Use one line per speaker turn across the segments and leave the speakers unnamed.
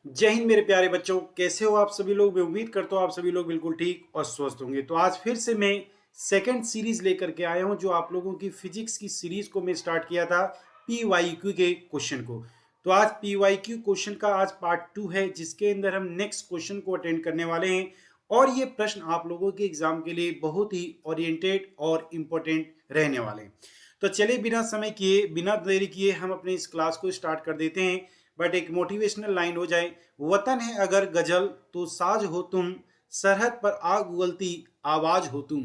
जय हिंद मेरे प्यारे बच्चों, कैसे हो आप सभी लोग। मैं उम्मीद करता हूँ आप सभी लोग बिल्कुल ठीक और स्वस्थ होंगे। तो आज फिर से मैं सेकंड सीरीज लेकर के आया हूँ, जो आप लोगों की फिजिक्स की सीरीज को मैं स्टार्ट किया था PYQ के क्वेश्चन को। तो आज PYQ क्वेश्चन का आज पार्ट 2 है, जिसके अंदर हम नेक्स्ट क्वेश्चन को अटेंड करने वाले हैं। और ये प्रश्न आप लोगों के एग्जाम के लिए बहुत ही ओरिएंटेड और इम्पोर्टेंट रहने वाले हैं। तो चलिए बिना समय किए, बिना देरी किए हम अपने इस क्लास को स्टार्ट कर देते हैं। बट एक मोटिवेशनल लाइन हो जाए। वतन है अगर गजल तो साज हो तुम, सरहद पर आग उगलती आवाज हो तुम।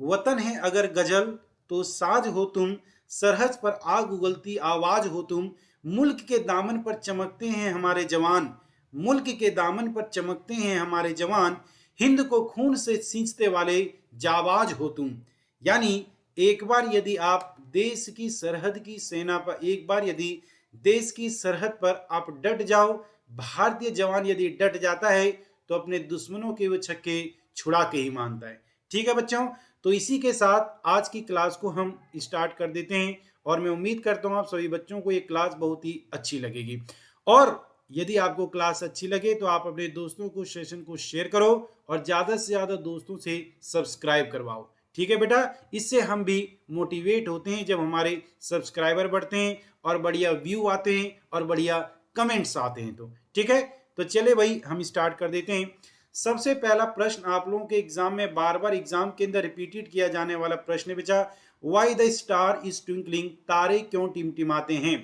वतन है अगर गजल तो साज हो तुम, सरहद पर आग उगलती आवाज हो तुम। मुल्क के दामन पर चमकते हैं हमारे जवान, मुल्क के दामन पर चमकते हैं हमारे जवान। हिंद को खून से सींचते वाले जाबाज हो तुम। यानी एक बार यदि आप देश की सरहद की सेना पर, एक बार यदि देश की सरहद पर आप डट जाओ, भारतीय जवान यदि डट जाता है तो अपने दुश्मनों के वो छक्के छुड़ा के ही मानता है। ठीक है बच्चों, तो इसी के साथ आज की क्लास को हम स्टार्ट कर देते हैं। और मैं उम्मीद करता हूँ आप सभी बच्चों को ये क्लास बहुत ही अच्छी लगेगी। और यदि आपको क्लास अच्छी लगे तो आप अपने दोस्तों को सेशन को शेयर करो और ज़्यादा से ज़्यादा दोस्तों से सब्सक्राइब करवाओ। ठीक है बेटा, इससे हम भी मोटिवेट होते हैं जब हमारे सब्सक्राइबर बढ़ते हैं और बढ़िया व्यू आते हैं और बढ़िया कमेंट्स आते हैं। तो ठीक है, तो चले भाई हम स्टार्ट कर देते हैं। सबसे पहला प्रश्न आप लोगों के एग्जाम में बार बार एग्जाम के अंदर रिपीटेड किया जाने वाला प्रश्न बचा, why the star is twinkling, तारे क्यों टिमटिमाते हैं।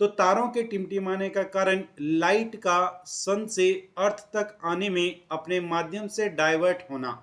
तो तारों के टिमटिमाने का कारण लाइट का सन से अर्थ तक आने में अपने माध्यम से डाइवर्ट होना,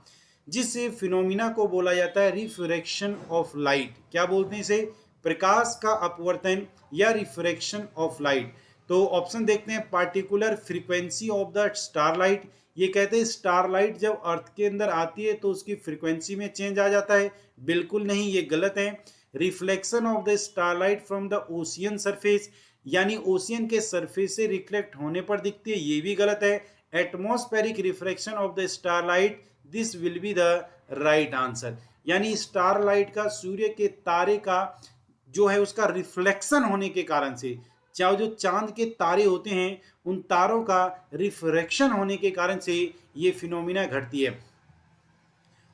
जिस फिनोमिना को बोला जाता है रिफ्रैक्शन ऑफ लाइट। क्या बोलते हैं इसे? प्रकाश का अपवर्तन या रिफ्रैक्शन ऑफ लाइट। तो ऑप्शन देखते हैं, particular frequency of the starlight. ये कहते हैं स्टारलाइट जब अर्थ के अंदर आती है तो उसकी फ्रीक्वेंसी में चेंज आ जाता है। बिल्कुल नहीं, ये गलत है। Reflection of the starlight from the ocean surface, यानी ओशियन के सरफेस से रिफ्लेक्ट होने पर दिखती है, ये भी गलत है। Atmospheric refraction of the starlight, this will be the right answer. यानी स्टारलाइट का सूर्य के तारे का जो है उसका रिफ्लेक्शन होने के कारण से, चाहे जो चांद के तारे होते हैं उन तारों का रिफ्रैक्शन होने के कारण से ये फिनोमिना घटती है।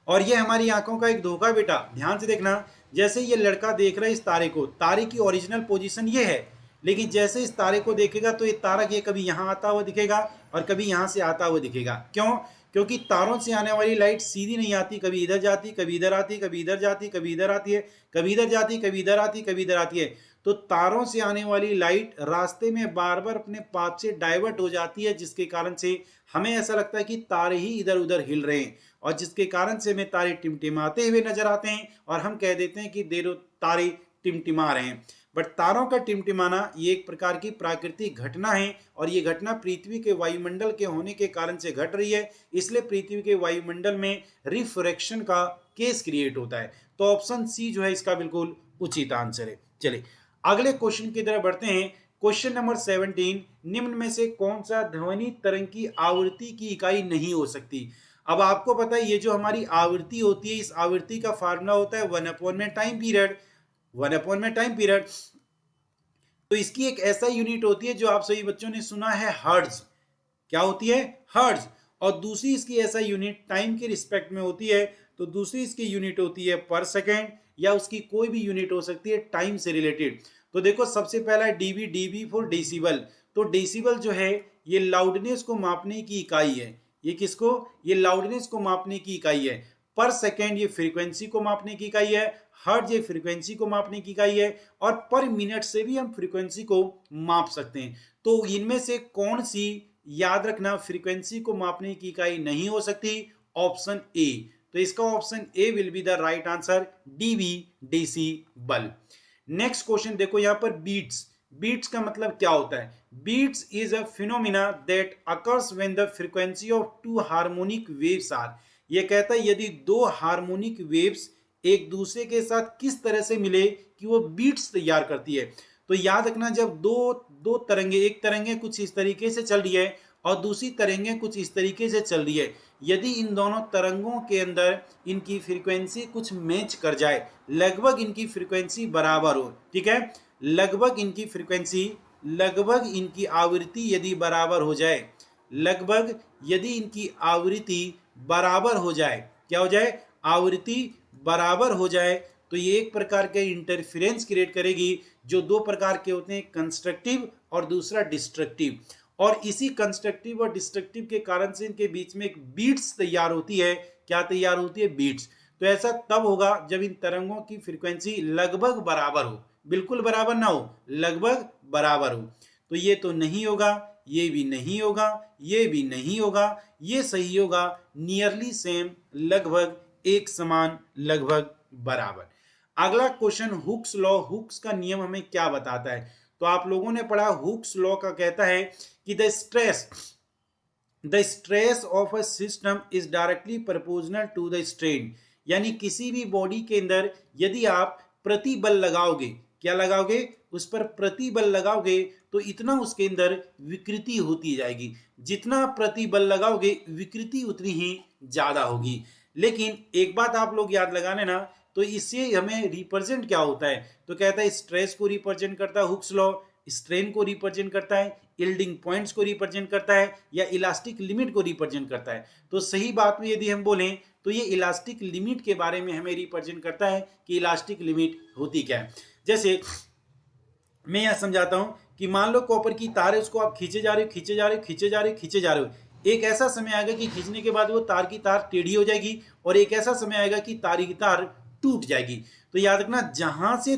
और ये हमारी आंखों का एक धोखा बेटा, ध्यान से देखना। जैसे ये लड़का देख रहा है इस तारे को, तारे की ओरिजिनल पोजीशन ये है, लेकिन जैसे इस तारे को देखेगा तो ये तारा ये कभी यहाँ आता हुआ दिखेगा और कभी यहाँ से आता हुआ दिखेगा। क्यों? क्योंकि तारों से आने वाली लाइट सीधी नहीं आती, कभी इधर जाती, कभी इधर आती, कभी इधर जाती, कभी इधर आती है, कभी इधर जाती, कभी इधर आती, कभी इधर आती है। तो तारों से आने वाली लाइट रास्ते में बार बार अपने पाथ से डाइवर्ट हो जाती है, जिसके कारण से हमें ऐसा लगता है कि तारे ही इधर उधर हिल रहे हैं, और जिसके कारण से हमें तारे टिमटिमाते हुए नजर आते हैं और हम कह देते हैं कि देरो तारे टिमटिमा रहे हैं। बट तारों का टिमटिमाना ये एक प्रकार की प्राकृतिक घटना है, और ये घटना पृथ्वी के वायुमंडल के होने के कारण से घट रही है। इसलिए पृथ्वी के वायुमंडल में रिफ्रैक्शन का केस क्रिएट होता है। तो ऑप्शन सी जो है इसका बिल्कुल उचित आंसर है। चलिए अगले क्वेश्चन की तरफ बढ़ते हैं। क्वेश्चन नंबर 17, निम्न में से कौन सा ध्वनि तरंग की आवृत्ति की इकाई नहीं हो सकती। अब आपको पता है ये जो हमारी आवृत्ति होती है, इस आवृत्ति का फार्मूला होता है 1/में टाइम पीरियड। 1/में टाइम पीरियड। तो इसकी एक ऐसा यूनिट होती है जो आप सभी बच्चों ने सुना है, हर्ट्ज। क्या होती है? हर्ट्ज। और दूसरी इसकी ऐसा यूनिट टाइम के रिस्पेक्ट में होती है, तो दूसरी इसकी यूनिट होती है पर सेकेंड, या उसकी कोई भी यूनिट हो सकती है टाइम से रिलेटेड। तो देखो सबसे पहला है डीबी, डीबी फॉर डेसिबल। तो डेसिबल जो है ये लाउडनेस को मापने की इकाई है। ये किसको? ये लाउडनेस को मापने की इकाई है। पर सेकेंड ये फ्रीक्वेंसी को मापने की इकाई है। हर्ट्ज ये फ्रीक्वेंसी को मापने की इकाई है। और पर मिनट से भी हम फ्रीक्वेंसी को माप सकते हैं। तो इनमें से कौन सी, याद रखना, फ्रीक्वेंसी को मापने की इकाई नहीं हो सकती? Option A. तो इसका option A will be the right answer, dB, decibel. Next question देखो यहां पर, बीट्स। बीट्स का मतलब क्या होता है? Beats is a phenomena that occurs when the frequency of two harmonic waves are. ये कहता है यदि दो हार्मोनिक वेव्स एक दूसरे के साथ किस तरह से मिले कि वो बीट्स तैयार करती है। तो याद रखना, जब दो दो तरंगे, एक तरंगे कुछ इस तरीके से चल रही है और दूसरी तरंगे कुछ इस तरीके से चल रही है, यदि इन दोनों तरंगों के अंदर इनकी फ्रीक्वेंसी कुछ मैच कर जाए, लगभग इनकी फ्रीक्वेंसी बराबर हो, ठीक है, लगभग इनकी फ्रीक्वेंसी, लगभग इनकी आवृत्ति यदि बराबर हो जाए, लगभग यदि इनकी आवृत्ति बराबर हो जाए, क्या हो जाए, आवृत्ति बराबर हो जाए, तो ये एक प्रकार के इंटरफेरेंस क्रिएट करेगी जो दो प्रकार के होते हैं, कंस्ट्रक्टिव और दूसरा डिस्ट्रक्टिव। और इसी कंस्ट्रक्टिव और डिस्ट्रक्टिव के कारण से इनके बीच में एक बीट्स तैयार होती है। क्या तैयार होती है, बीट्स। तो ऐसा तब होगा जब इन तरंगों की फ्रीक्वेंसी लगभग बराबर हो, बिल्कुल बराबर ना हो, लगभग बराबर हो। तो ये तो नहीं होगा, ये भी नहीं होगा, ये भी नहीं होगा, ये सही होगा नियरली सेम, लगभग एक समान, लगभग बराबर। अगला क्वेश्चन, हुक्स लॉ। हुक्स का नियम हमें क्या बताता है? तो आप लोगों ने पढ़ा, हुक्स लॉ का कहता है कि the stress of a system is directly proportional to the strain. यानी किसी भी बॉडी के अंदर यदि आप प्रतिबल लगाओगे, क्या लगाओगे, उस पर प्रतिबल लगाओगे, तो इतना उसके अंदर विकृति होती जाएगी। जितना प्रतिबल लगाओगे विकृति उतनी ही ज्यादा होगी। लेकिन एक बात आप लोग याद लगा लेना, तो इससे हमें रिप्रेजेंट क्या होता है? तो कहता है स्ट्रेस को रिप्रेजेंट करता है हुक्स लॉ, स्ट्रेन को रिप्रेजेंट करता है, यील्डिंग पॉइंट्स को रिप्रेजेंट करता है, या इलास्टिक लिमिट को रिप्रेजेंट करता है। तो सही बात में यदि हम बोलें तो ये इलास्टिक लिमिट के बारे में हमें रिप्रेजेंट करता है कि इलास्टिक लिमिट होती क्या है। जैसे मैं यहां समझाता हूं कि मान लो कॉपर की तार है, उसको आप खींचे जा रहे हो, खींचे जा रहे हो, खींचे जा रहे हो, खींचे जा रहे हो। एक ऐसा समय आएगा कि खींचने के बाद वो तार की तार टेढ़ी हो जाएगी, और एक ऐसा समय आएगा कि तार की तार टूट जाएगी। तो याद रखना, जहां से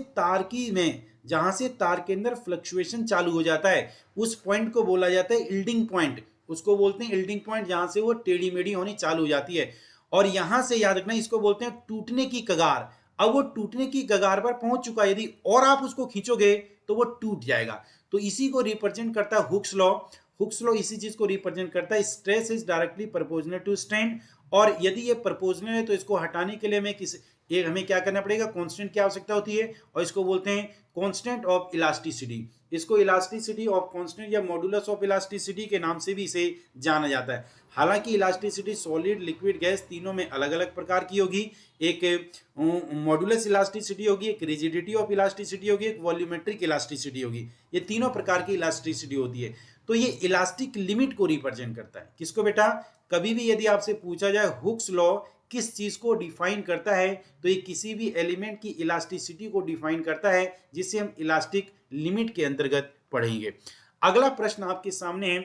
तार के अंदर फ्लक्चुएशन चालू हो जाता है, उस पॉइंट को बोला जाता है यील्डिंग पॉइंट। उसको बोलते हैं यील्डिंग पॉइंट, जहां से वो टेढ़ी मेढ़ी होनी चालू हो जाती है। और यहां से याद रखना, इसको बोलते हैं टूटने की कगार। अब वो टूटने की कगार पर पहुंच चुका है, यदि और आप उसको खींचोगे तो वो टूट जाएगा। तो इसी को रिप्रेजेंट करता है हुक्स लॉ। हुक्स लॉ इसी चीज को रिप्रेजेंट करता है, stress is directly proportional to strain. और यदि ये प्रोपोर्शनल है तो इसको हटाने के लिए हमें क्या करना पड़ेगा, कांस्टेंट की आवश्यकता होती है, और इसको बोलते हैं कांस्टेंट ऑफ इलास्टिसिटी। इसको इलास्टिसिटी ऑफ कांस्टेंट या मॉडुलस ऑफ इलास्टिसिटी के नाम से भी इसे जाना जाता है। हालांकि इलास्टिसिटी सॉलिड, लिक्विड, गैस तीनों में अलग अलग प्रकार की होगी। एक मॉडुलस इलास्टिसिटी होगी, एक रिजिडिटी ऑफ इलास्टिसिटी होगी, एक वॉल्यूमेट्रिक इलास्टिसिटी होगी। ये तीनों प्रकार की इलास्टिसिटी होती है। तो ये इलास्टिक लिमिट को रिप्रेजेंट करता है। किसको बेटा? कभी भी यदि आपसे पूछा जाए हुक्स लॉ किस चीज को डिफाइन करता है, तो ये किसी भी एलिमेंट की इलास्टिसिटी को डिफाइन करता है, जिसे हम इलास्टिक लिमिट के अंतर्गत पढ़ेंगे। अगला प्रश्न आपके सामने है,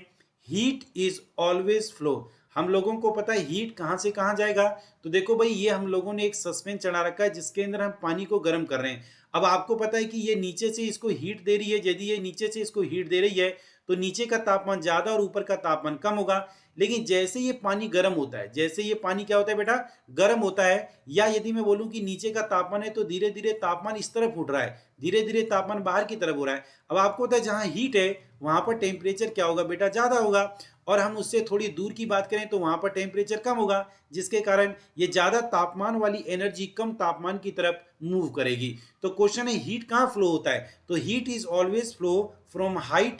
हीट इज ऑलवेज फ्लो। हम लोगों को पता है हीट कहां से कहां जाएगा। तो देखो भाई, ये हम लोगों ने एक सस्पेंस चढ़ा रखा है जिसके अंदर हम पानी को गर्म कर रहे हैं। अब आपको पता है कि ये नीचे से इसको हीट दे रही है। यदि ये नीचे से इसको हीट दे रही है तो नीचे का तापमान ज्यादा और ऊपर का तापमान कम होगा। लेकिन जैसे ये पानी गर्म होता है, जैसे ये पानी क्या होता है बेटा, गर्म होता है, या यदि मैं बोलूं कि नीचे का तापमान है, तो धीरे धीरे तापमान इस तरफ उठ रहा है, धीरे धीरे तापमान बाहर की तरफ हो रहा है। अब आपको पता है जहां हीट है वहां पर टेम्परेचर क्या होगा बेटा, ज्यादा होगा। और हम उससे थोड़ी दूर की बात करें तो वहां पर टेम्परेचर कम होगा, जिसके कारण ये ज्यादा तापमान वाली एनर्जी कम तापमान की तरफ मूव करेगी। तो क्वेश्चन है हीट कहां फ्लो होता है? तो heat is always flow from high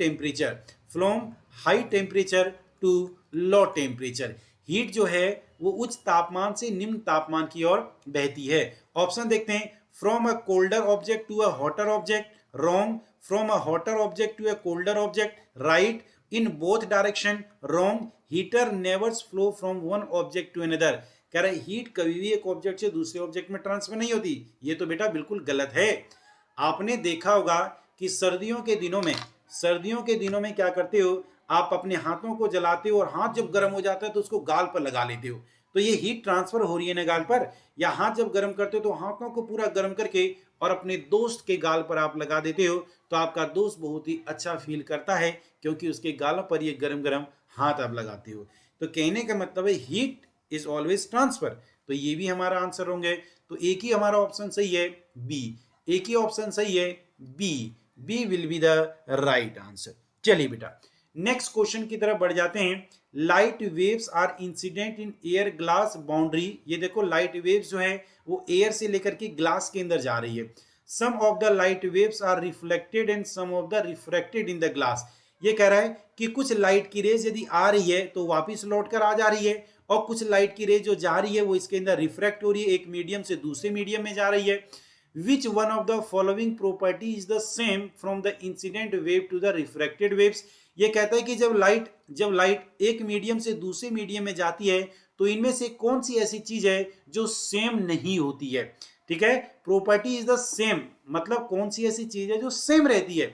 temperature to low temperature. Heat जो है वो उच्च तापमान से निम्न तापमान की ओर बहती है। ऑप्शन देखते हैं, from a colder object to a hotter object, wrong. From a hotter object to a colder object, right. In both direction, wrong. Heater nevers flow from one object to another. कह रहे heat कभी भी एक object से दूसरे object में transfer नहीं होती। ये तो बेटा बिल्कुल गलत है। आपने देखा होगा कि सर्दियों के दिनों में क्या करते हो, आप अपने हाथों को जलाते हो और हाथ जब गर्म हो जाता है तो उसको गाल पर लगा लेते हो। तो ये हीट ट्रांसफर हो रही है ना गाल पर। या हाथ जब गर्म करते हो तो हाथों को पूरा गर्म करके और अपने दोस्त के गाल पर आप लगा देते हो, तो आपका दोस्त बहुत ही अच्छा फील करता है, क्योंकि उसके गालों पर ये गरम गरम हाथ आप लगाते हो। तो कहने का मतलब है हीट इज ऑलवेज ट्रांसफर। तो ये भी हमारा आंसर होंगे। तो एक ही हमारा ऑप्शन सही है, बी। एक ही ऑप्शन सही है, B will be the right answer. चलिए बेटा नेक्स्ट क्वेश्चन की तरफ बढ़ जाते हैं। Light waves are incident in air glass boundary. ये देखो लाइट वेव्स जो है वो एयर से लेकर के ग्लास के अंदर जा रही है। Some of the light waves are reflected and some of the refracted in the glass. ये कह रहा है कि कुछ लाइट की रेज यदि आ रही है तो वापिस लौट कर आ जा रही है, और कुछ लाइट की रेज जो जा रही है वो इसके अंदर रिफ्रैक्ट हो रही है, एक मीडियम से दूसरे मीडियम में जा रही है। Which one of the following property is the same from the incident wave to the refracted waves? ये कहता है कि जब लाइट एक मीडियम से दूसरे मीडियम में जाती है तो इनमें से कौन सी ऐसी चीज है जो सेम नहीं होती है। ठीक है, प्रॉपर्टी इज द सेम, मतलब कौन सी ऐसी चीज है जो सेम रहती है।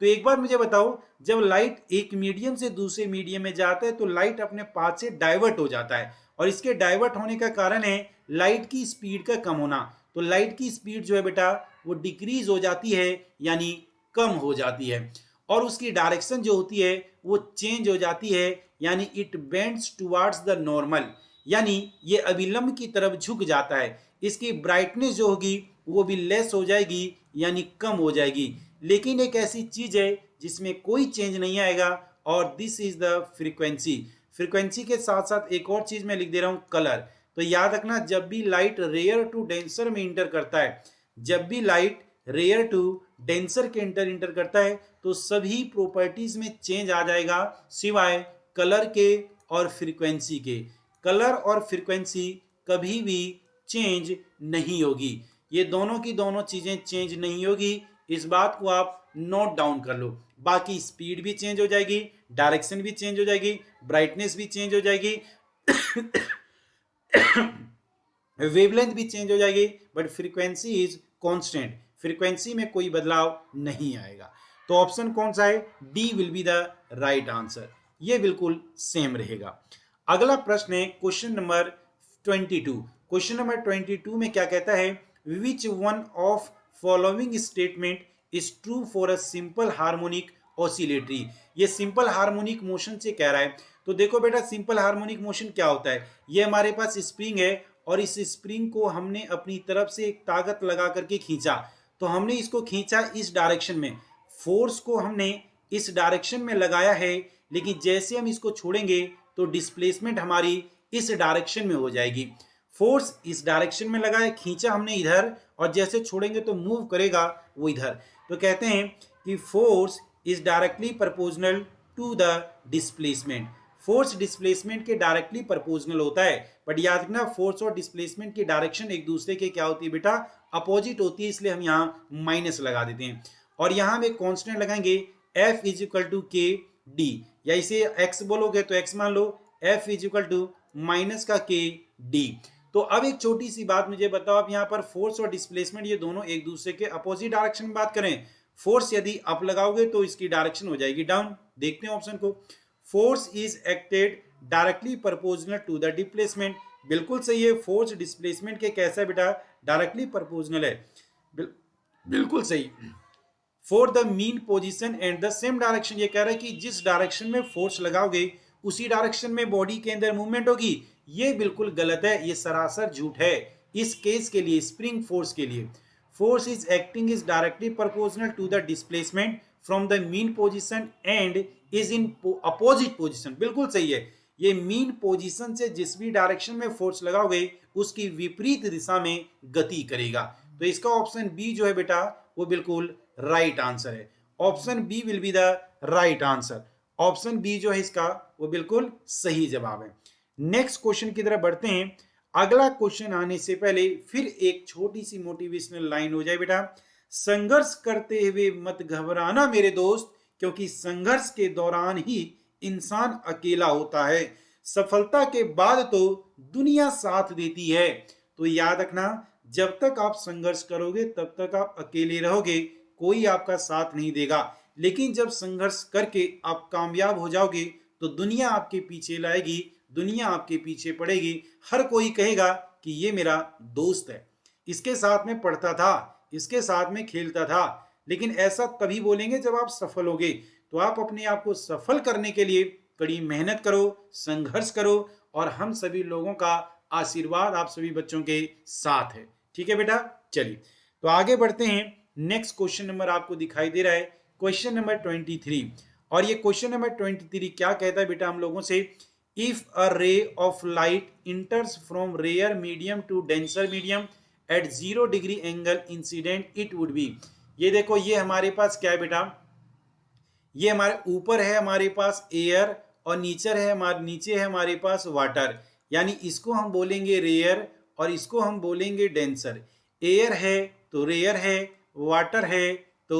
तो एक बार मुझे बताओ, जब लाइट एक मीडियम से दूसरे मीडियम में जाता है तो लाइट अपने पाथ से डाइवर्ट हो जाता है, और इसके डाइवर्ट होने का कारण है लाइट की स्पीड का कम होना। तो लाइट की स्पीड जो है बेटा वो डिक्रीज हो जाती है, यानी कम हो जाती है, और उसकी डायरेक्शन जो होती है वो चेंज हो जाती है, यानी it bends towards the normal, यानी ये अभिलंब की तरफ झुक जाता है। इसकी ब्राइटनेस जो होगी वो भी लेस हो जाएगी, यानी कम हो जाएगी। लेकिन एक ऐसी चीज है जिसमें कोई चेंज नहीं आएगा, और this is the frequency. Frequency के साथ साथ एक और चीज मैं लिख दे रहा हूं, कलर। तो याद रखना, जब भी लाइट रेयर टू डेंसर में इंटर करता है, जब भी लाइट रेयर टू डेंसर के इंटर करता है तो सभी प्रॉपर्टीज में चेंज आ जाएगा, सिवाय कलर के और फ्रीक्वेंसी के। कलर और फ्रीक्वेंसी कभी भी चेंज नहीं होगी, ये दोनों की दोनों चीजें चेंज नहीं होगी, इस बात को आप नोट डाउन कर लो। बाकी स्पीड भी चेंज हो जाएगी, डायरेक्शन भी चेंज हो जाएगी, ब्राइटनेस भी चेंज हो जाएगी, वेवलेंथ भी चेंज हो जाएगी, but frequency is constant, frequency में कोई बदलाव नहीं आएगा। तो ऑप्शन कौन सा है, D will be the right answer, ये बिल्कुल सेम रहेगा। अगला प्रश्न है क्वेश्चन नंबर 22। क्वेश्चन नंबर 22 में क्या कहता है, which one of following statement is true for a simple harmonic oscillatory. ये सिंपल हार्मोनिक मोशन से कह रहा है। तो देखो बेटा, सिंपल हार्मोनिक मोशन क्या होता है, ये हमारे पास स्प्रिंग है, और इस स्प्रिंग को हमने अपनी तरफ से एक ताकत लगा करके खींचा, तो हमने इसको खींचा इस डायरेक्शन में, फोर्स को हमने इस डायरेक्शन में लगाया है, लेकिन जैसे हम इसको छोड़ेंगे तो डिस्प्लेसमेंट हमारी इस डायरेक्शन में हो जाएगी। फोर्स इस डायरेक्शन में लगा है, खींचा हमने इधर, और जैसे छोड़ेंगे तो मूव करेगा वो इधर। तो कहते हैं कि force is directly proportional to the displacement. Force displacement के डायरेक्टली प्रोपोर्शनल होता है, बट याद रखना फोर्स और डिस्प्लेसमेंट की डायरेक्शन एक दूसरे के क्या होती है बेटा, अपोजिट होती है, इसलिए हम यहाँ माइनस लगा देते हैं। और यहाँ हम एक कांस्टेंट लगाएंगे, F is equal to K D, या इसे x बोलोगे तो x मान लो, F is equal to minus का के डी। तो अब एक छोटी सी बात मुझे बताओ, आप यहाँ पर फोर्स और डिस्प्लेसमेंट ये दोनों एक दूसरे के अपोजिट डायरेक्शन में बात करें, फोर्स यदि अप लगाओगे तो इसकी डायरेक्शन हो जाएगी डाउन। देखते हैं ऑप्शन को, force is acted directly proportional to the displacement, बिल्कुल सही है। फोर्स डिस्प्लेसमेंट के कैसा है बेटा, डायरेक्टली प्रोपोर्शनल है, बिल्कुल सही। For the mean position and the same direction, ये कह रहा है कि जिस डायरेक्शन में फोर्स लगाओगे उसी डायरेक्शन में बॉडी के अंदर मूवमेंट होगी, ये बिल्कुल गलत है, ये सरासर झूठ है। इस केस के लिए, स्प्रिंग फोर्स के लिए, force is acting is directly proportional to the displacement from the mean position and is in opposite position, बिल्कुल सही है। ये मीन पोजीशन से जिस भी डायरेक्शन में फोर्स लगाओगे उसकी विपरीत दिशा में गति करेगा। तो इसका ऑप्शन बी जो है बेटा वो बिल्कुल राइट आंसर है। Option B will be the right answer. Option B जो है इसका वो बिल्कुल सही जवाब है। नेक्स्ट क्वेश्चन की तरफ बढ़ते हैं। अगला क्वेश्चन आने से पहले फिर एक छोटी सी मोटिवेशनल लाइन हो जाए बेटा, संघर्ष करते हुए मत घबराना मेरे दोस्त, क्योंकि संघर्ष के दौरान ही इंसान अकेला होता है, सफलता के बाद तो दुनिया साथ देती है। तो याद रखना, जब तक आप संघर्ष करोगे तब तक आप अकेले रहोगे, कोई आपका साथ नहीं देगा, लेकिन जब संघर्ष करके आप कामयाब हो जाओगे तो दुनिया आपके पीछे लाएगी, दुनिया आपके पीछे पड़ेगी, हर कोई कहेगा कि ये मेरा दोस्त है, इसके साथ में पढ़ता था, इसके साथ में खेलता था। लेकिन ऐसा तभी बोलेंगे जब आप सफल होगे। तो आप अपने आप को सफल करने के लिए कड़ी मेहनत करो, संघर्ष करो, और हम सभी लोगों का आशीर्वाद आप सभी बच्चों के साथ है। ठीक है बेटा, चलिए तो आगे बढ़ते हैं। नेक्स्ट क्वेश्चन नंबर आपको दिखाई दे रहा है क्वेश्चन नंबर 23, और ये क्वेश्चन नंबर 23 क्या कहता है बेटा हम लोगों से, if a ray of light enters from rare medium to denser medium at 0 degree angle incident it would be. ये देखो, ये हमारे पास क्या है बेटा, ये हमारे ऊपर है हमारे पास एयर, और नीचे है हमारे पास वाटर, यानी इसको हम बोलेंगे रेयर और इसको हम बोलेंगे डेंसर। एयर है तो रेयर है, वाटर है तो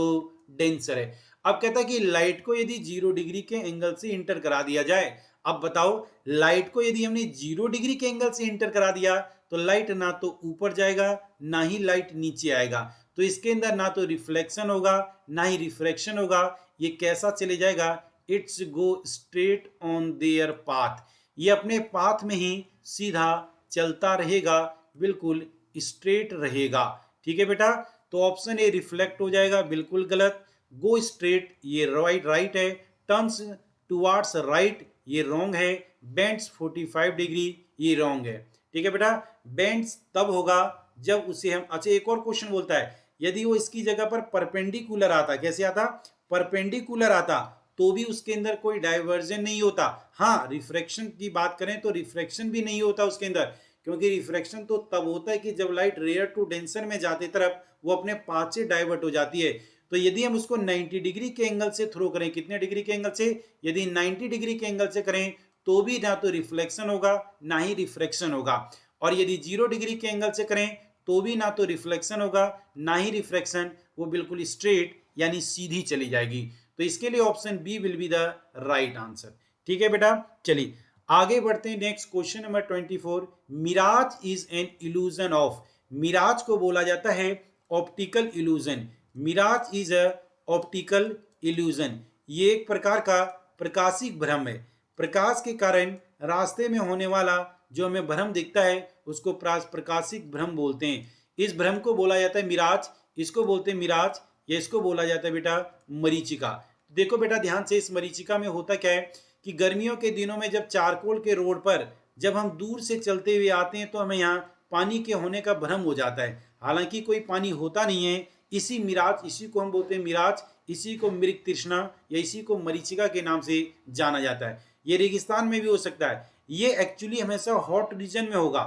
डेंसर है। अब कहता है कि लाइट को यदि 0 डिग्री के एंगल से इंटर करा दिया जाए। अब बताओ, लाइट को यदि हमने 0 डिग्री के एंगल से इंटर करा दिया तो लाइट ना तो ऊपर जाएगा ना ही लाइट नीचे आएगा, तो इसके अंदर ना तो रिफ्लेक्शन होगा ना ही रिफ्रैक्शन होगा। ये कैसा चले जाएगा? It's go straight on their path, ये अपने पाथ में ही सीधा चलता रहेगा, बिल्कुल स्ट्रेट रहेगा। ठीक है बेटा, तो ऑप्शन ए रिफ्लेक्ट हो जाएगा, बिल्कुल गलत। गो स्ट्रेट ये राइट है, टर्न्स टुवार्ड्स राइट ये रॉन्ग है, बेंड्स 45 डिग्री ये रॉन्ग है। ठीक है बेटा, बेंड्स तब होगा जब उसे हम, अच्छा एक और क्वेश्चन बोलता है, यदि वो इसकी जगह पर परपेंडिकुलर आता, कैसे आता? परपेंडिकुलर आता, तो भी उसके अंदर कोई डाइवर्जन नहीं होता। हाँ, रिफ्रैक्शन की बात करें तो रिफ्रैक्शन भी नहीं होता उसके अंदर, क्योंकि रिफ्रैक्शन तो तब होता है कि जब लाइट रेयर टू डेंसर में जाती तरफ वो अपने पाथ से डाइवर्ट हो जाती है। तो यदि हम उसको 90 डिग्री के एंगल से थ्रो करें, कितने डिग्री के एंगल से? यदि 90 डिग्री के एंगल से करें तो भी ना तो रिफ्लेक्शन होगा ना ही रिफ्रैक्शन होगा, और यदि 0 डिग्री के एंगल से करें तो भी ना तो रिफ्लेक्शन होगा ना ही रिफ्रैक्शन, वो बिल्कुल स्ट्रेट यानी सीधी चली जाएगी। तो इसके लिए option B will be the right answer. ठीक है बेटा, चलिए आगे बढ़ते हैं। Next question number 24, mirage is an illusion of, mirage को बोला जाता है optical illusion. Mirage is a optical illusion, ये एक प्रकार का प्रकाशिक भ्रम है। प्रकाश के कारण रास्ते में होने वाला जो हमें भ्रम दिखता है उसको प्रकाशिक भ्रम बोलते हैं। इस भ्रम को बोला जाता है मिराज, इसको बोलते हैं मिराज, या इसको बोला जाता है बेटा मरीचिका। देखो बेटा ध्यान से, इस मरीचिका में होता क्या है कि गर्मियों के दिनों में जब चारकोल के रोड पर जब हम दूर से चलते हुए आते हैं तो हमें यहाँ पानी के होने का भ्रम हो जाता है, हालांकि कोई पानी होता नहीं है। इसी मिराज, इसी को हम बोलते हैं मिराज, इसी को मृग तृष्णा या इसी को मरीचिका के नाम से जाना जाता है। ये रेगिस्तान में भी हो सकता है, ये एक्चुअली हमेशा हॉट रीजन में होगा।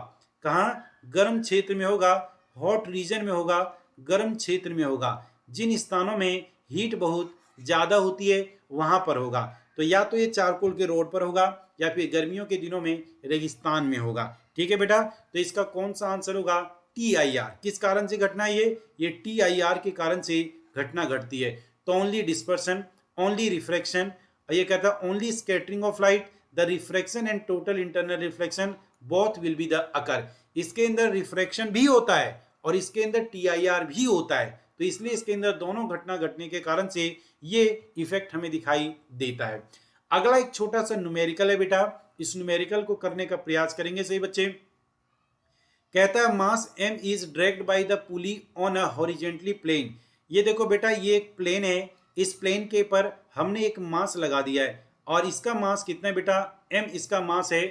कहाँ? गर्म क्षेत्र में होगा, हॉट रीजन में होगा, गर्म क्षेत्र में होगा। जिन स्थानों में हीट बहुत ज़्यादा होती है वहाँ पर होगा। तो या तो ये चारकोल के रोड पर होगा या फिर गर्मियों के दिनों में रेगिस्तान में होगा। ठीक है बेटा, तो इसका कौन सा आंसर होगा? TIR। किस कारण से घटना है ये TIR के कारण से घटना घटती है। तो ओनली डिस्पर्सन, ओनली रिफ्रैक्शन, ये कहता है only scattering of light, the refraction and total internal reflection both will be the occur. इसके अंदर रिफ्रैक्शन भी होता है और इसके अंदर TIR भी होता है, तो इसलिए इसके अंदर दोनों घटना घटने के कारण से ये इफेक्ट हमें दिखाई देता है। अगला एक छोटा सा न्यूमेरिकल है बेटा, इस न्यूमेरिकल को करने का प्रयास करेंगे सही बच्चे। कहता है mass m is dragged by the pulley on a horizontally plane. ये देखो बेटा, ये एक प्लेन है, इस प्लेन के पर हमने एक मास लगा दिया है और इसका मास कितना है बेटा? m इसका मास है,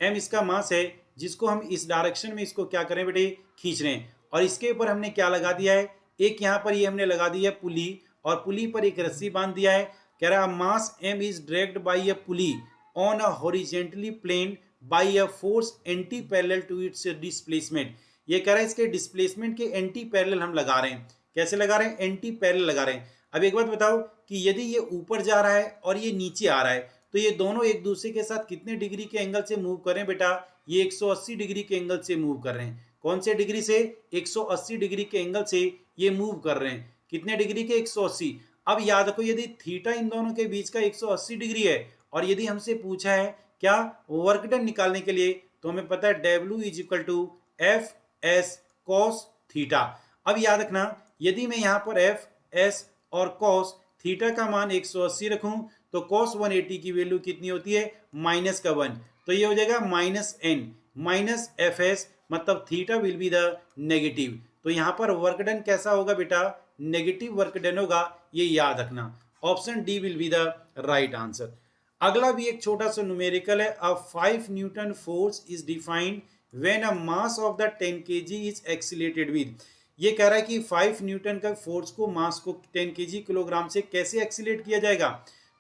m इसका मास है, जिसको हम इस डायरेक्शन में इसको क्या करें बेटे? खींच रहे हैं। और इसके ऊपर हमने क्या लगा दिया है? एक यहाँ पर ये हमने लगा दिया है पुली, और पुली पर एक रस्सी बांध दिया है। कह रहा है mass m is dragged by a pulley on a horizontally plane by a force anti parallel to its displacement. ये कह रहा है इसके डिस्प्लेसमेंट के एंटी पैरेलल हम लगा रहे हैं। कैसे लगा रहे हैं? एंटी पैरेलल लगा रहे हैं। अब एक बात बताओ कि यदि ये ऊपर जा रहा है और ये नीचे आ रहा है तो ये दोनों एक दूसरे के साथ कितने डिग्री के एंगल से मूव कर रहे हैं बेटा? ये 180 डिग्री के एंगल से मूव कर रहे हैं। कौन से डिग्री से? 180 डिग्री के एंगल से ये मूव कर रहे हैं। कितने डिग्री के? 180। अब याद रखो, यदि थीटा इन दोनों के बीच का 180 डिग्री है और यदि हमसे पूछा है क्या वर्क डन निकालने के लिए, तो हमें पता है W is equal to F S cos theta. अब याद रखना, यदि मैं यहाँ पर एफ एस और कॉस थीटा का मान 180 रखूं तो कॉस 180 की वैल्यू कितनी होती है? माइनस का 1, तो ये हो जाएगा minus n minus F S, मतलब theta will be the negative. तो यहाँ पर वर्क डन कैसा होगा बेटा? नेगेटिव वर्क डन होगा, ये याद रखना। Option D will be the right answer. अगला भी एक छोटा सा न्यूमेरिकल है। अ 5 Newton force is defined when a mass of the 10 kg is accelerated with. ये कह रहा है कि 5 न्यूटन का फोर्स को, मास को 10 kg किलोग्राम से कैसे एक्सीलरेट किया जाएगा।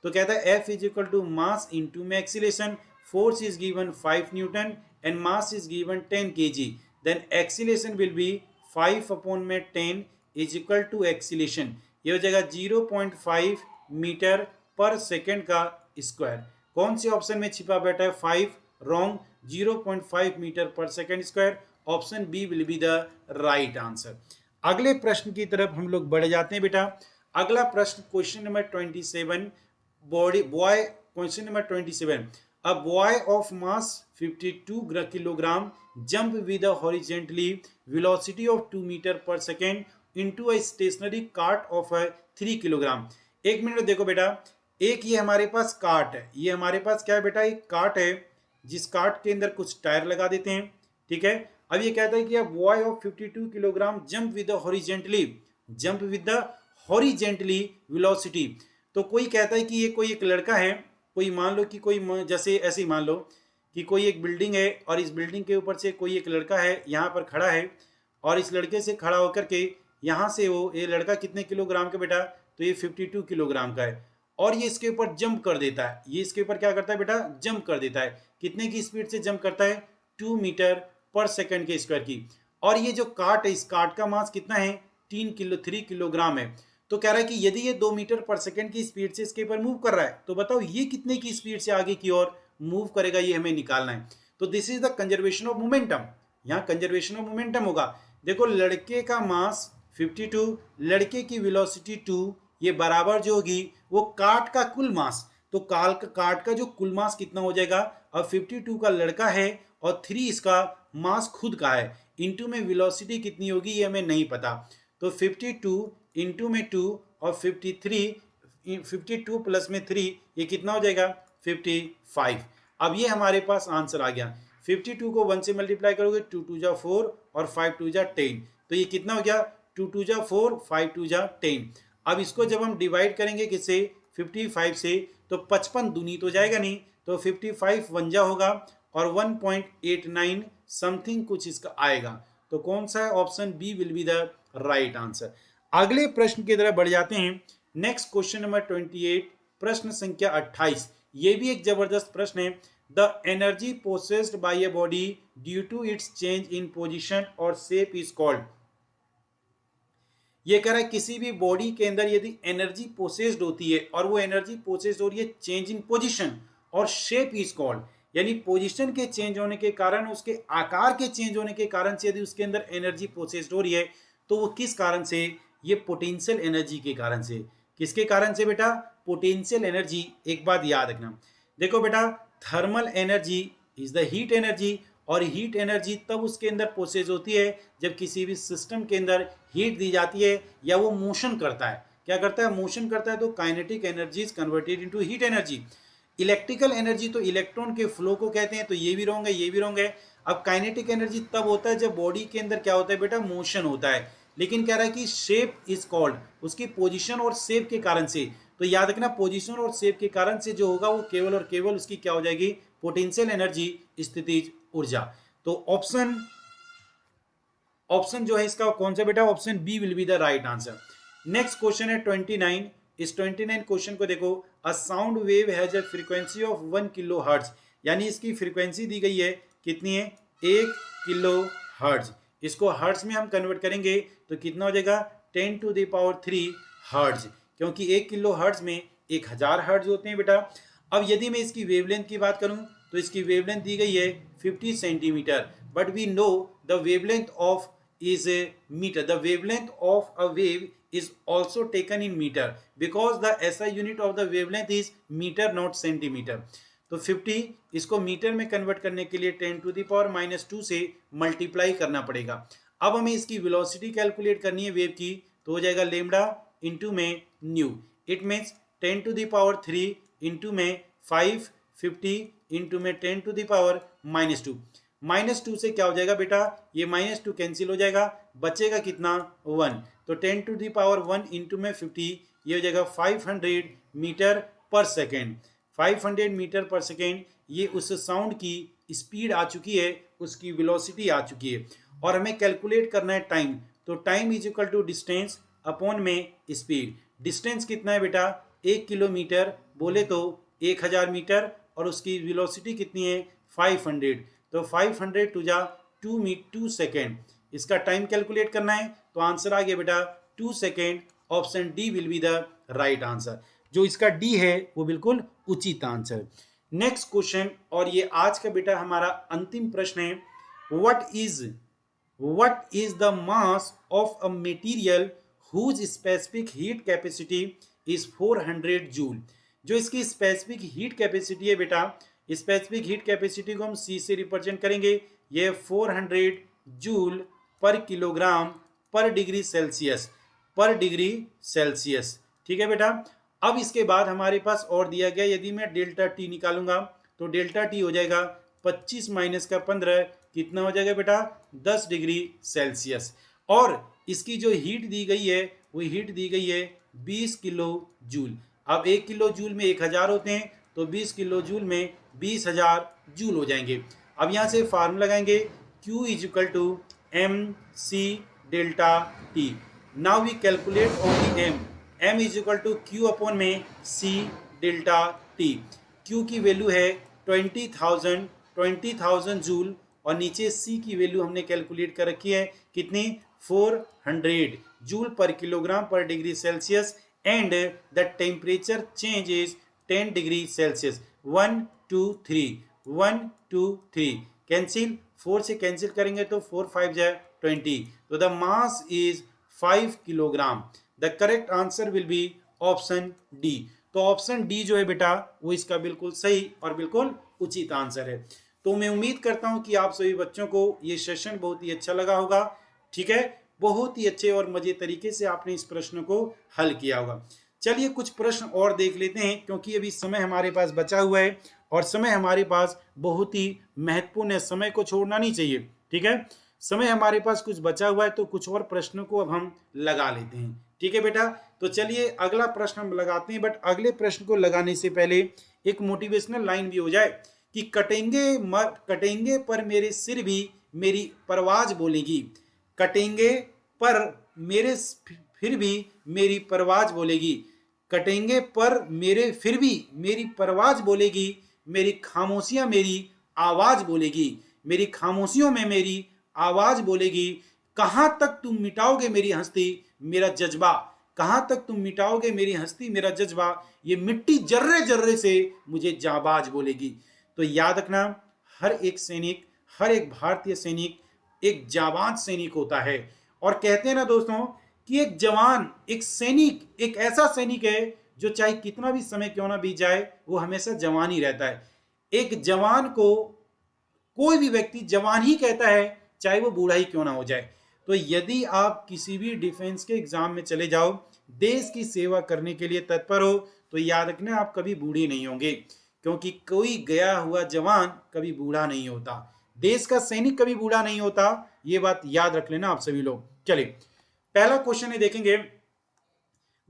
तो कहता है F is equal to mass into में acceleration, force is given 5 newton and mass is given 10 kg, then acceleration will be 5 upon में 10 इज इक्वल टू एक्सीलेशन, ये हो जाएगा 0.5 मीटर पर सेकेंड का स्क्वायर। कौन से ऑप्शन में छिपा बैठा है? 5 wrong, 0.5 metre per second square. Option B will be the right answer. अगले प्रश्न की तरफ हम लोग बढ़ जाते हैं बेटा। अगला प्रश्न question number 27, body boy, question number 27, a boy of mass 52 kilogram jump with a horizontally velocity of 2 metre per second into a stationary cart of 3 kilogram. एक मिनट देखो बेटा, एक ये हमारे पास कार्ट है, ये हमारे पास क्या है बेटा, एक कार्ट है जिस कार्ट के अंदर कुछ टायर लगा देते हैं, ठीक है। अब ये कहता है कि boy of 52 kilogram jump with the horizontally, jump with the horizontally velocity. तो कोई कहता है कि ये कोई एक लड़का है, कोई मान लो कि कोई जैसे ऐसे ही मान लो कि कोई एक बिल्डिंग है और इस बिल्डिंग के ऊपर से कोई एक लड़का है यहाँ पर खड़ा है, और इस लड़के से खड़ा होकर के यहाँ से वो, ये लड़का कितने किलोग्राम का बेटा, तो ये 52 किलोग्राम का है, और ये इसके ऊपर जंप कर देता है, ये इसके ऊपर क्या करता है बेटा, जंप कर देता है। कितने की स्पीड से जंप करता है, 2 मीटर पर सेकंड के स्क्वायर की। और ये जो कार्ट है, इस कार्ट का मास कितना है, 3 किलोग्राम है। तो कह रहा है कि यदि ये 2 मीटर पर सेकंड की स्पीड से इसके ऊपर मूव कर रहा है, तो बताओ ये कितने की स्पीड से आगे की ओर मूव करेगा, ये हमें निकालना है। तो this is the conservation of momentum, यहाँ कंजर्वेशन ऑफ मोमेंटम होगा। देखो लड़के का मास 52, लड़के की वेलोसिटी 2, ये बराबर जो होगी वो कार्ट का कुल मास, तो कार्ट का जो कुल मास कितना हो जाएगा, अब 52 का लड़का है और 3 इसका मास खुद का है, इंटू में वेलोसिटी कितनी होगी ये हमें नहीं पता। तो 52 इंटू में 2 और 52 प्लस में 3, ये कितना हो जाएगा, 55। अब ये हमारे पास आंसर आ गया। 52 को 1 से मल्टीप्लाई करोगे, 2 2 जा 4 और 5 2 जा 10, तो ये कितना हो गया, 2 2 जा 4, 5 2 जा 10। अब इसको जब हम डिवाइड करेंगे किससे, 55 से, तो 55 दूनी तो जाएगा नहीं, तो 55 1 जा होगा और 1.89 समथिंग कुछ इसका आएगा। तो कौन सा है, option B will be the right answer. अगले प्रश्न की तरफ बढ़ जाते हैं। नेक्स्ट क्वेश्चन नंबर 28, प्रश्न संख्या 28, ये भी एक जबरदस्त प्रश्न है। The energy possessed by a body due to its change in position और शेप इज कॉल्ड। ये कह रहा है किसी भी बॉडी के अंदर यदि एनर्जी पोसेस्ड होती है और वो एनर्जी पोसेस्ड हो रही है चेंज इन पोजीशन और शेप इज कॉल्ड, यानी पोजीशन के चेंज होने के कारण, उसके आकार के चेंज होने के कारण से यदि उसके अंदर एनर्जी पोसेस्ड हो रही है, तो वो किस कारण से, ये पोटेंशियल एनर्जी के कारण से। किसके कारण से बेटा, पोटेंशियल एनर्जी। एक बात याद रखना, देखो बेटा thermal energy is the heat energy, और हीट एनर्जी तब उसके अंदर पोसेस होती है जब किसी भी सिस्टम के अंदर हीट दी जाती है या वो मोशन करता है। क्या करता है, मोशन करता है, तो kinetic energy is converted into heat energy. Electrical energy तो इलेक्ट्रॉन के फ्लो को कहते हैं, तो ये भी रॉन्ग है, ये भी रॉन्ग है। अब काइनेटिक एनर्जी तब होता है जब बॉडी के अंदर क्या होता है बेटा, मोशन होता है। लेकिन कह रहा है कि शेप इज कॉल्ड, उसकी पोजीशन और शेप के कारण से। तो याद रखना, पोजीशन और शेप के कारण से जो होगा वो केवल और केवल उसकी क्या हो जाएगी, पोटेंशियल एनर्जी, स्थितिज ऊर्जा। तो ऑप्शन जो है इसका कौन सा बेटा, option B will be the right answer. Next question है 29। इस 29 क्वेश्चन को देखो, a sound wave has a frequency of 1 kilo hertz, यानी इसकी फ्रीक्वेंसी दी गई है कितनी है, 1 किलो हर्ट्ज। इसको हर्ट्ज में हम कन्वर्ट करेंगे तो कितना हो जाएगा, 10⁻³ हर्ट्ज, क्योंकि 1 किलो हर्ट्ज में 1000 हर्ट्ज होते हैं बेटा। अब यदि मैं इसकी वेवलेंथ की बात करूं तो इसकी वेवलेंथ दी गई है 50 centimetre, but we know the wavelength of is a meter. The wavelength of a wave is also taken in meter because the SI unit of the wavelength is meter not centimeter. तो 50 इसको metre में convert करने के लिए 10⁻⁻² से multiply करना पड़ेगा। अब हमें इसकी वेलोसिटी कैलकुलेट करनी है वेव की, तो हो जाएगा लेमडा इंटू में न्यू। इट मीन्स 10⁻³ इंटू में 550 इंटू में 10⁻⁻²। -2 से क्या हो जाएगा बेटा, ये -2 कैंसिल हो जाएगा, बचेगा कितना, 1। तो 10⁻1 इंटू में 50, ये हो जाएगा 500 metre per second. 500 metre per second, ये उस साउंड की स्पीड आ चुकी है, उसकी वेलोसिटी आ चुकी है। और हमें कैलकुलेट करना है टाइम, तो time is equal to distance upon में स्पीड। डिस्टेंस कितना है बेटा, 1 किलोमीटर बोले तो 1000 मीटर, और उसकी वेलोसिटी कितनी है, 500। तो 500 टू जा 2 सेकेंड, इसका टाइम कैलकुलेट करना है, तो आंसर आ गया बेटा 2 second. Option D will be the right answer. जो इसका डी है वो बिल्कुल उचित आंसर। नेक्स्ट क्वेश्चन, और ये आज का बेटा हमारा अंतिम प्रश्न है। What is the mass of a material whose specific heat capacity is 400 joule. जो इसकी स्पेसिफिक हीट कैपेसिटी है बेटा, स्पेसिफिक हीट कैपेसिटी को हम C से रिप्रेजेंट करेंगे, ये 400 जूल पर किलोग्राम पर डिग्री सेल्सियस, पर डिग्री सेल्सियस। ठीक है बेटा। अब इसके बाद हमारे पास और दिया गया, यदि मैं डेल्टा टी निकालूंगा तो डेल्टा टी हो जाएगा 25 माइनस का 15, कितना हो जाएगा बेटा 10 डिग्री सेल्सियस। और इसकी जो हीट दी गई है वो हीट दी गई है 20 किलो जूल। अब 1 किलो जूल में 1000 होते हैं, तो 20 किलो जूल में 20,000 जूल हो जाएंगे। अब यहाँ से फार्मूला लगाएंगे Q is equal to M C delta T. Now we calculate only m is equal to Q upon में C डेल्टा टी। Q की वैल्यू है 20,000 जूल और नीचे C की वैल्यू हमने कैलकुलेट कर रखी है कितनी 400 जूल पर किलोग्राम पर degree Celsius and the temperature change is 10 degree Celsius. 1 2 3 1 2 3 cancel, 4 से कैंसिल करेंगे तो 4 5 जा 20, तो the mass is 5 kilogram. The correct answer will be option D. तो ऑप्शन डी जो है बेटा वो इसका बिल्कुल सही और बिल्कुल उचित आंसर है। तो मैं उम्मीद करता हूं कि आप सभी बच्चों को ये सेशन बहुत ही अच्छा लगा होगा। ठीक है, बहुत ही अच्छे और मजे तरीके से आपने इस प्रश्न को हल किया होगा। चलिए कुछ प्रश्न और देख लेते हैं, क्योंकि अभी समय हमारे पास बचा हुआ है और समय हमारे पास बहुत ही महत्वपूर्ण है, समय को छोड़ना नहीं चाहिए। ठीक है, समय हमारे पास कुछ बचा हुआ है तो कुछ और प्रश्नों को अब हम लगा लेते हैं। ठीक है बेटा, तो चलिए अगला प्रश्न हम लगाते हैं, बट अगले प्रश्न को लगाने से पहले एक मोटिवेशनल लाइन भी हो जाए कि कटेंगे पर मेरे सिर भी मेरी परवाज बोलेगी। कटेंगे पर मेरे फिर भी मेरी परवाज बोलेगी। कटेंगे पर मेरे फिर भी मेरी परवाज बोलेगी। मेरी खामोशियां मेरी आवाज बोलेगी। मेरी खामोशियों में मेरी आवाज बोलेगी। कहां तक तुम मिटाओगे मेरी हस्ती मेरा जज्बा। कहां तक तुम मिटाओगे मेरी हस्ती मेरा जज्बा। ये मिट्टी जर्रे जर्रे से मुझे जाबाज बोलेगी। तो याद रखना, हर एक सैनिक, हर एक भारतीय सैनिक एक जाबाज सैनिक होता है। और कहते हैं ना दोस्तों कि एक जवान, एक सैनिक, एक ऐसा सैनिक है जो चाहे कितना भी समय क्यों ना बीत जाए वो हमेशा जवान ही रहता है। एक जवान को कोई भी व्यक्ति जवान ही कहता है, चाहे वो बूढ़ा ही क्यों ना हो जाए। तो यदि आप किसी भी डिफेंस के एग्जाम में चले जाओ, देश की सेवा करने के लिए तत्पर हो, तो याद रखना आप कभी बूढ़े नहीं होंगे, क्योंकि कोई गया हुआ जवान कभी बूढ़ा नहीं होता। देश का सैनिक कभी बूढ़ा नहीं होता, ये बात याद रख लेना आप सभी लोग। चलिए पहला क्वेश्चन है, देखेंगे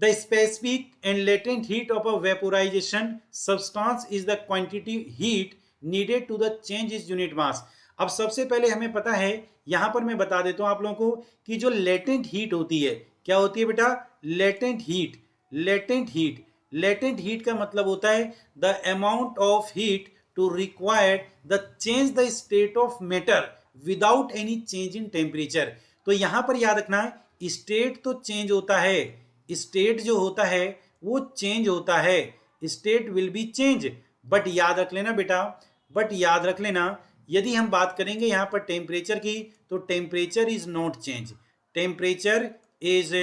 the specific and latent heat of a vaporisation substance is the quantity heat needed to the change is unit mass. अब सबसे पहले हमें पता है, यहां पर मैं बता देता हूं आप लोगों को कि जो लेटेंट हीट होती है, क्या होती है बेटा लेटेंट हीट। लेटेंट हीट का मतलब होता है the amount of heat to required the change the state of matter without any change in temperature. तो यहां पर याद रखना, स्टेट तो चेंज होता है, स्टेट जो होता है वो चेंज होता है, state will be change. But याद रख लेना बेटा, यदि हम बात करेंगे यहां पर टेम्परेचर की, तो temperature is not change. Temperature is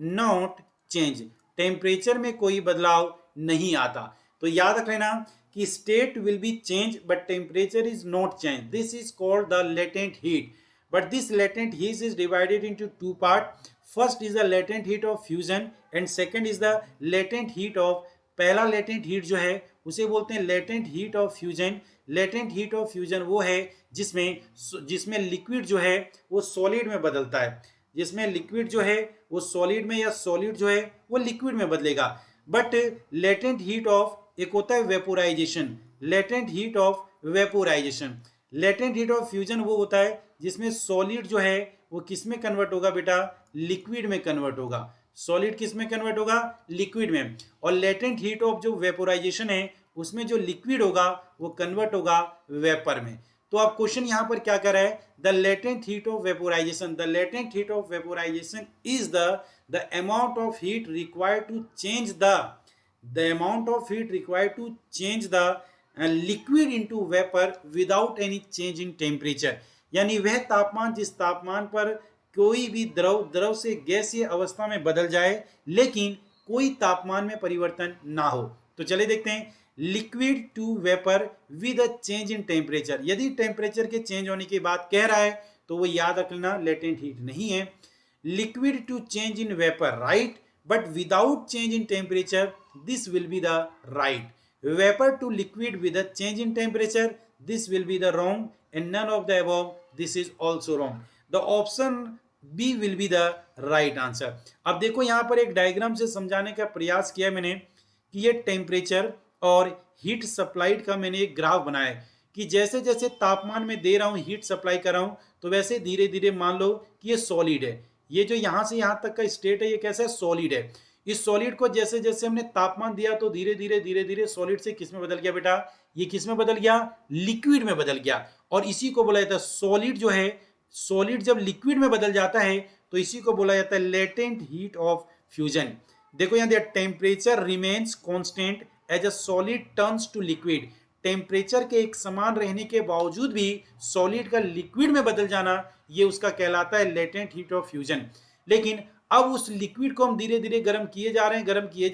not change, temperature में कोई बदलाव नहीं आता। तो याद रख लेना कि state will be change but temperature is not change. This is called the latent heat. But this latent heat is divided into two parts. First is the latent heat of fusion and second is the latent heat of, पहला latent heat जो है उसे बोलते हैं latent heat of fusion। latent heat of fusion वो है जिसमें liquid जो है वो सॉलिड में बदलता है, जिसमें लिक्विड जो है वो सॉलिड में या सॉलिड जो है वो लिक्विड में बदलेगा। बट latent heat of एक होता है vaporisation, latent heat of vaporisation. Latent heat of fusion वो होता है जिसमें सॉलिड जो है वो किस में कन्वर्ट होगा बेटा लिक्विड में कन्वर्ट होगा। सॉलिड किस में कन्वर्ट होगा लिक्विड में। और लेटेंट हीट ऑफ जो वेपोराइजेशन है उसमें जो लिक्विड होगा वो कन्वर्ट होगा वेपर में। तो अब क्वेश्चन यहाँ पर क्या कर रहा है, the latent heat of vaporisation, the latent heat of vaporisation is the amount of heat required to change the amount of heat required to change the liquid into vapour without any change in temperature. यानी वह तापमान जिस तापमान पर कोई भी द्रव से गैसीय अवस्था में बदल जाए लेकिन कोई तापमान में परिवर्तन ना हो। तो चले देखते हैं, liquid to vapour with a change in temperature. यदि टेम्परेचर के चेंज होने की बात कह रहा है तो वो याद रखना लेटेंट हीट नहीं है। Liquid to change in vapour, right, but without change in temperature, this will be the right. Vapour to liquid with a change in temperature, this will be the wrong, and none of the above, this is also wrong. The option B will be the right answer. अब देखो यहाँ पर एक diagram से समझाने का प्रयास किया मैंने कि ये टेम्परेचर और हीट सप्लाइड का मैंने एक ग्राफ बनाया है कि जैसे जैसे तापमान में दे रहा हूँ, हीट सप्लाई कर रहा हूँ, तो वैसे धीरे धीरे मान लो कि ये सॉलिड है। ये जो यहाँ से यहाँ तक का स्टेट है ये कैसा है, सॉलिड है। इस सॉलिड को जैसे जैसे हमने तापमान दिया तो धीरे धीरे सॉलिड से किस में बदल गया बेटा, ये किस में बदल गया, लिक्विड में बदल गया। और इसी को बोला जाता है सॉलिड जो है, सॉलिड जब लिक्विड में बदल जाता है तो इसी को बोला जाता है लेटेंट हीट ऑफ फ्यूजन। देखो यहाँ दिया, temperature remains constant as a solid turns to liquid. Temperature के एक समान रहने के बावजूद भी सॉलिड का लिक्विड में बदल जाना, ये उसका कहलाता है लेटेंट हीट ऑफ फ्यूजन। लेकिन अब उस लिक्विड को हम धीरे धीरे गर्म किए जा रहे हैं, गर्म किए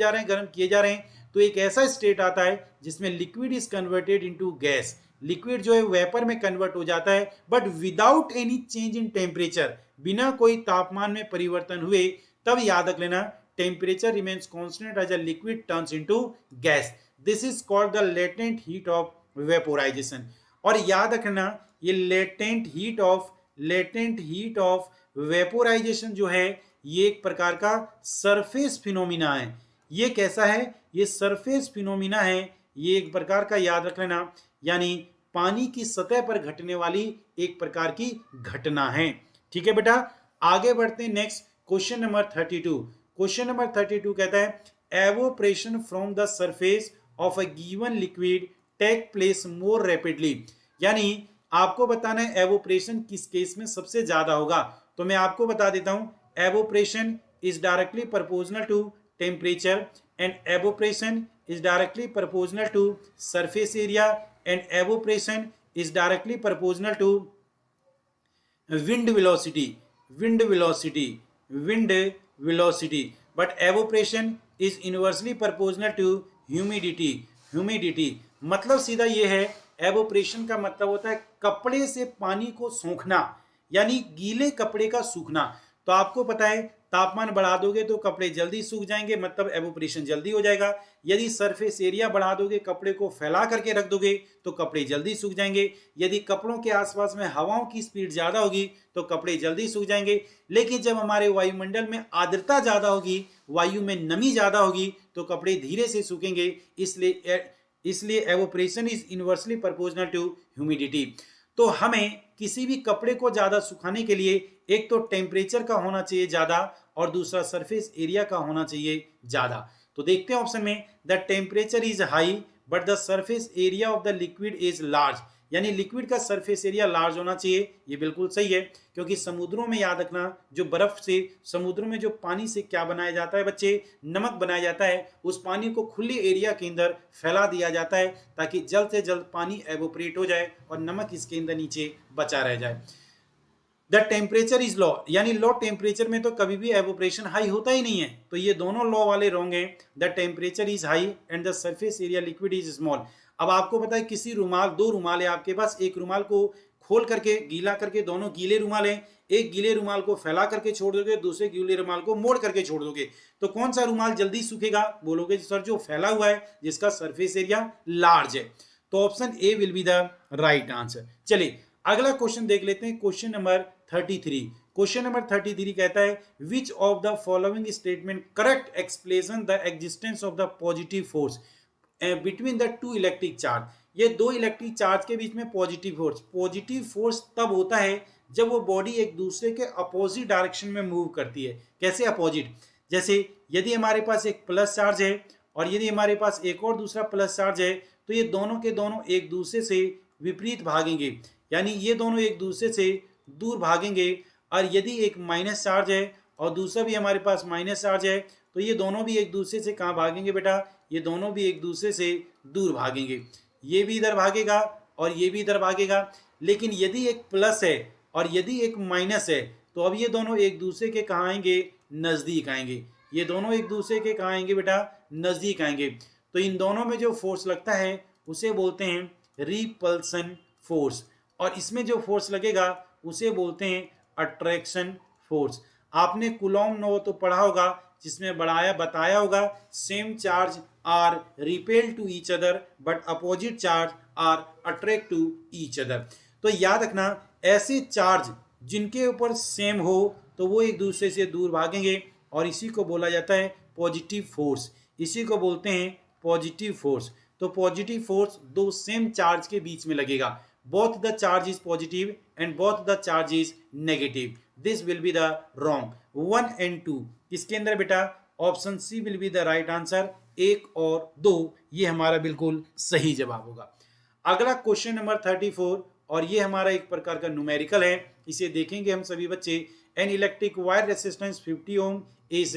जा रहे हैं, तो एक ऐसा स्टेट आता है जिसमें liquid is converted into gas. Liquid जो है वेपर में कन्वर्ट हो जाता है, but without any change in temperature, बिना कोई तापमान में परिवर्तन हुए। तब याद रख लेना, temperature remains constant as a liquid turns into gas. This is called the latent heat of vaporisation. और याद रखना, ये लेटेंट हीट ऑफ वेपोराइजेशन जो है ये एक प्रकार का सरफेस फिनोमिना है। ये कैसा है, ये सरफेस फिनोमिना है, ये एक प्रकार का याद रख लेना, यानी पानी की सतह पर घटने वाली एक प्रकार की घटना है। ठीक है बेटा, आगे बढ़ते हैं next question number 32। Question number 32 कहता है evaporation from the surface of a given liquid take place more rapidly. यानी आपको बताना है एवोपरेशन किस केस में सबसे ज्यादा होगा। तो मैं आपको बता देता हूं, evaporation is directly proportional to temperature and evaporation is directly proportional to surface area and evaporation is directly proportional to wind velocity, but evaporation is inversely proportional to humidity। मतलब सीधा ये है, evaporation का मतलब होता है कपड़े से पानी को सोखना, यानी गीले कपड़े का सूखना। तो आपको पता है तापमान बढ़ा दोगे तो कपड़े जल्दी सूख जाएंगे, मतलब एवोपरेशन जल्दी हो जाएगा। यदि सरफेस एरिया बढ़ा दोगे, कपड़े को फैला करके रख दोगे तो कपड़े जल्दी सूख जाएंगे। यदि कपड़ों के आसपास में हवाओं की स्पीड ज्यादा होगी तो कपड़े जल्दी सूख जाएंगे। लेकिन जब हमारे वायुमंडल में आर्द्रता ज्यादा होगी, वायु में नमी ज्यादा होगी, तो कपड़े धीरे से सूखेंगे। इसलिए evaporation is inversely proportional to humidity. तो हमें किसी भी कपड़े को ज्यादा सुखाने के लिए एक तो टेम्परेचर का होना चाहिए ज्यादा और दूसरा सरफेस एरिया का होना चाहिए ज्यादा। तो देखते हैं ऑप्शन में, the temperature is high but the surface area of the liquid is large. यानी लिक्विड का सरफेस एरिया लार्ज होना चाहिए। ये बिल्कुल सही है, क्योंकि समुद्रों में याद रखना, जो बर्फ से, समुद्रों में जो पानी से क्या बनाया जाता है बच्चे, नमक बनाया जाता है। उस पानी को खुले एरिया के अंदर फैला दिया जाता है ताकि जल्द से जल्द पानी एवोपरेट हो जाए और नमक इसके अंदर नीचे बचा रह जाए। द टेम्परेचर इज लो, यानी लो टेम्परेचर में तो कभी भी एवोपरेशन हाई होता ही नहीं है। तो ये दोनों लॉ वाले रॉन्ग है। The temperature is high and the surface area liquid is small. अब आपको पता है किसी रुमाल, दो रुमाल है आपके पास, एक रुमाल को खोल करके गीला करके, दोनों गीले रुमाल हैं, एक गीले रुमाल को फैला करके छोड़ दोगे, दूसरे गीले रुमाल को मोड़ करके छोड़ दोगे, तो कौन सा रुमाल जल्दी सूखेगा? बोलोगे सर जो फैला हुआ है, जिसका सरफेस एरिया लार्ज है। तो option A will be the right answer. चलिए अगला क्वेश्चन देख लेते हैं, क्वेश्चन नंबर 33। क्वेश्चन नंबर 33 कहता है which of the following statement correct explain the existence of the positive force between the two electric charge. ये दो इलेक्ट्रिक चार्ज के बीच में पॉजिटिव फोर्स तब होता है जब वो बॉडी एक दूसरे के अपोजिट डायरेक्शन में मूव करती है। कैसे अपोजिट? जैसे यदि हमारे पास एक प्लस चार्ज है और यदि हमारे पास एक और दूसरा प्लस चार्ज है, तो ये दोनों के दोनों एक दूसरे से विपरीत भागेंगे, यानी ये दोनों एक दूसरे से दूर भागेंगे। और यदि एक माइनस चार्ज है और दूसरा भी हमारे पास माइनस चार्ज है, तो ये दोनों भी एक दूसरे से कहाँ भागेंगे बेटा? ये दोनों भी एक दूसरे से दूर भागेंगे। ये भी इधर भागेगा और ये भी इधर भागेगा। लेकिन यदि एक प्लस है और यदि एक माइनस है, तो अब ये दोनों एक दूसरे के कहाँ आएंगे, नजदीक आएंगे। ये दोनों एक दूसरे के कहाँ आएंगे बेटा, नजदीक आएंगे। तो इन दोनों में जो फोर्स लगता है उसे बोलते हैं रिपल्सन फोर्स, और इसमें जो फोर्स लगेगा उसे बोलते हैं अट्रैक्शन फोर्स। आपने कूलॉम लो तो पढ़ा होगा, जिसमें बताया होगा same charge are repel to each other but opposite charge are attract to each other. तो याद रखना, ऐसे चार्ज जिनके ऊपर सेम हो तो वो एक दूसरे से दूर भागेंगे, और इसी को बोला जाता है पॉजिटिव फोर्स। इसी को बोलते हैं पॉजिटिव फोर्स। तो पॉजिटिव फोर्स दो सेम चार्ज के बीच में लगेगा। Both the charge is positive and both the charge is negative. This will be the wrong. 1 and 2 किसके अंदर बेटा, option C will be the right answer. 1 और 2 ये हमारा बिल्कुल सही जवाब होगा। अगला क्वेश्चन नंबर 34, और ये हमारा एक प्रकार का न्यूमेरिकल है, इसे देखेंगे हम सभी बच्चे। An electric wire resistance 50 ohm is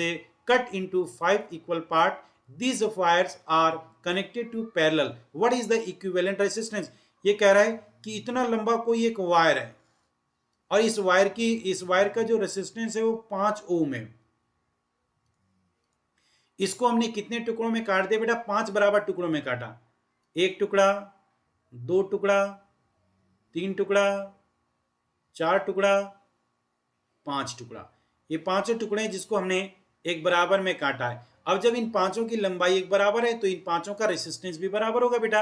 cut into 5 equal part. These wires are connected to parallel. What is the equivalent resistance? ये कह रहा है कि इतना लंबा कोई एक वायर है, और इस वायर का जो रेसिस्टेंस है वो 5 ओम है। इसको हमने कितने टुकड़ों में काट दिया बेटा, 5 बराबर टुकड़ों में काटा। 1 टुकड़ा, 2 टुकड़ा, 3 टुकड़ा, 4 टुकड़ा, 5 टुकड़ा। ये पांचों टुकड़े जिसको हमने एक बराबर में काटा है। अब जब इन पांचों की लंबाई एक बराबर है तो इन पांचों का रेसिस्टेंस भी बराबर होगा बेटा।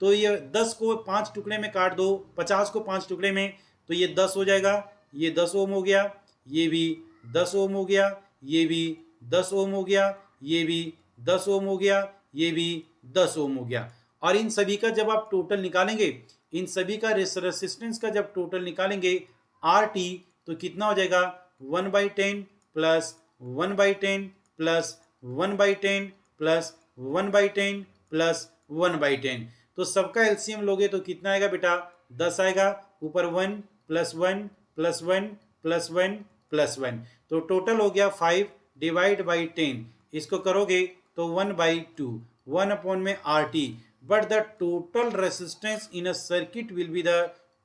तो ये 10 को 5 टुकड़े में काट दो, 50 को 5 टुकड़े में, तो ये 10 हो जाएगा। ये 10 ओम हो गया, ये भी 10 ओम हो गया, ये भी 10 ओम हो गया, ये भी 10 ओम हो गया, ये भी 10 ओम हो गया। और इन सभी का जब आप टोटल निकालेंगे, इन सभी का रेसिस्टेंस का जब टोटल निकालेंगे RT, तो कितना हो जाएगा, 1/10 प्लस 1/10 प्लस 1/10 प्लस 1/10 प्लस 1/10। तो सबका एलसीएम लोगे तो कितना आएगा बेटा, 10 आएगा। ऊपर 1 प्लस 1 प्लस 1 प्लस 1 प्लस 1, तो टोटल हो गया 5 डिवाइड बाई 10। इसको करोगे तो 1/2, 1 अपॉन में RT, but the total resistance in a circuit will be the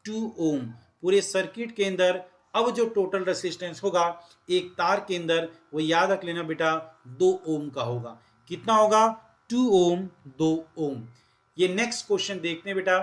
2 ओम। पूरे सर्किट के अंदर अब जो टोटल रेसिस्टेंस होगा एक तार के अंदर, वो याद रख लेना बेटा 2 ओम का होगा। कितना होगा, 2 ओम, 2 ओम। ये नेक्स्ट क्वेश्चन देखते हैं बेटा।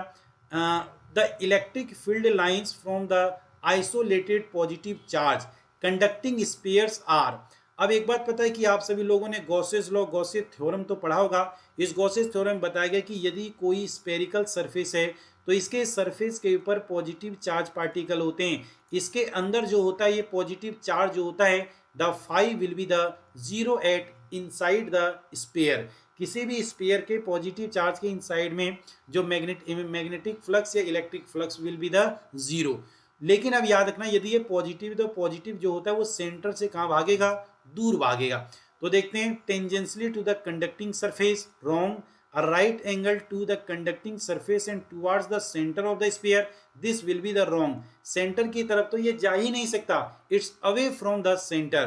The electric field lines from the isolated positive charge conducting spheres are. अब एक बात पता है कि आप सभी लोगों ने गॉसेस लॉ, गॉसेस थ्योरम तो पढ़ा होगा। इस गॉसेस थ्योरम में बताया गया कि यदि कोई स्फेरिकल सरफेस है तो इसके सरफेस के ऊपर पॉजिटिव चार्ज पार्टिकल होते हैं। इसके अंदर जो होता है ये पॉजिटिव चार्ज जो होता है, the phi will be the 0 at inside the sphere. किसी भी स्फीयर के पॉजिटिव चार्ज के इनसाइड में जो मैग्नेटिक फ्लक्स या electric flux will be the 0। लेकिन अब याद रखना, यदि ये पॉजिटिव, तो पॉजिटिव जो होता है वो सेंटर से कहाँ भागेगा, दूर भागेगा। तो देखते हैं, tangentially to the conducting surface, wrong. A right angle to the conducting surface and towards the center of the sphere, this will be the wrong। Centre की तरफ तो ये जा ही नहीं सकता, it's away from the center,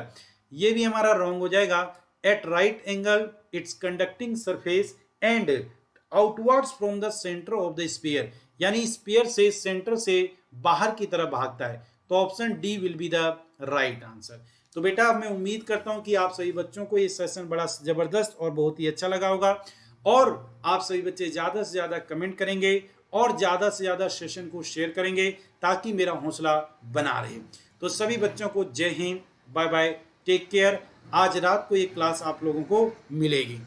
ये भी हमारा wrong हो जाएगा। At right angle its conducting surface and outwards from the center of the sphere, यानी स्फीयर से, सेंटर से बाहर की तरफ भागता है। तो option D will be the right answer. तो बेटा मैं उम्मीद करता हूं कि आप सभी बच्चों को ये सेशन बड़ा जबरदस्त और बहुत ही अच्छा लगा होगा, और आप सभी बच्चे ज़्यादा से ज़्यादा कमेंट करेंगे और ज़्यादा से ज़्यादा सेशन को शेयर करेंगे ताकि मेरा हौसला बना रहे। तो सभी बच्चों को जय हिंद, बाय बाय, टेक केयर। आज रात को ये क्लास आप लोगों को मिलेगी।